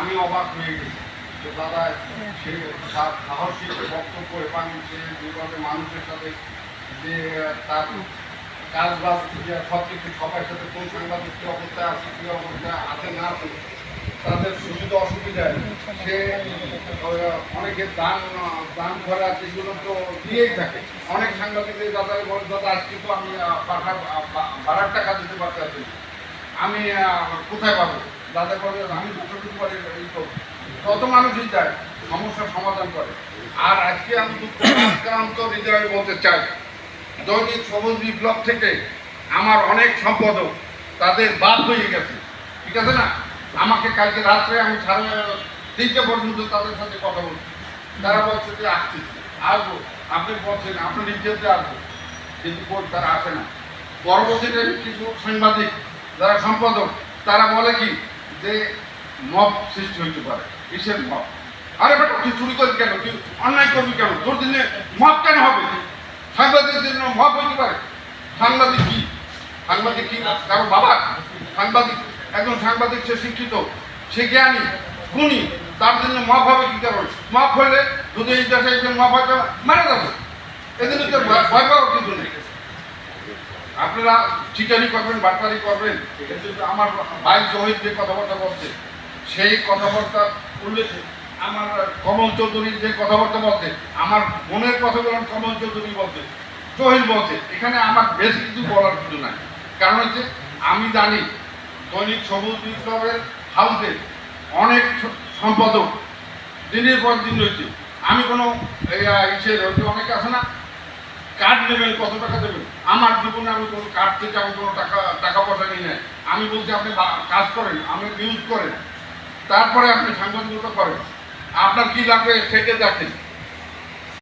আমি অবাক হয়ে গেছি যে দাদা সে সাহসী বক্তব্য এবং সে যেভাবে মানুষের সাথে যে তার কাজ বাজ সব কিছু সবার সাথে কোন সাংবাদিক কী অবস্থায় আছে কী অবস্থায় আছে না আছে তাদের সুবিধা অসুবিধায় সে অনেকে দান করা যেগুলো তো দিয়েই থাকে। অনেক সাংবাদিকদের দাদা বলে দাদা আজকে তো আমি ভাড়ার টাকা দিতে পারতেছি, আমি কোথায় পাবো? দাদা বলে আমি দুটো পরে এই তো কত মানুষই যায় সমস্যার সমাধান করে। আর আজকে আমি দুঃখাক্রান্ত হৃদয়ে বলতে চাই, দৈনিক সবুজ বিপ্লব থেকে আমার অনেক সম্পাদক তাদের বাদ হয়ে গেছে, ঠিক আছে না? আমাকে কালকে রাত্রে আমি 3:30 পর্যন্ত তাদের সাথে কথা বলছি, তারা বলছে যে আসছি আসবো, আপনি বলছেন আপনি নির্দেশে আসবো, কিন্তু তারা আসে না। পরবর্তীতে কিছু সাংবাদিক যারা সম্পাদক তারা বলে কি যে মব সৃষ্টি হইতে পারে। কিসের মব? আরে বেটা তুই চুরি করবি কেন, তুই অন্যায় করবি কেন, তোর দিনে মব কেন হবে? সাংবাদিকের জন্য মব হইতে পারে? সাংবাদিক কি? সাংবাদিক কি কারো বাবা? সাংবাদিক একজন সাংবাদিক সে শিক্ষিত, সে জ্ঞানী, গুণী, তার জন্য মব হবে কি কারণ? মব হলে যদি এই দেশে একজন মব হয়তো মারা যাবে, এদের তো ভয় পাওয়ার কিছু নেই। আপনারা চিটারি করবেন, বাটপারি করবেন, আমার ভাই জহির যে কথাবার্তা বলছে সেই কথাবার্তা উল্লেখে আমার কমল চৌধুরীর যে কথাবার্তা বলছে, আমার মনের কথাগুলো কমল চৌধুরী বলছে, জহির বলছে, এখানে আমার বেশি কিছু বলার কিছু নাই। কারণ হচ্ছে আমি জানি দৈনিক সবুজ বিপ্লবের হাউসে অনেক সম্পাদক দিনের পর দিন রয়েছে। আমি কোনো ইসের অনেক আছে না কার্ড নেবেন, কত টাকা দেবেন, আমার জীবনে আমি কোনো কার্ড থেকে আমি কোনো টাকা পয়সা নিই নাই। আমি বলছি আপনি কাজ করেন, আপনি নিউজ করেন, তারপরে আপনি সাংবাদিকতা করেন, আপনার কী লাগবে সেটা দেখেন।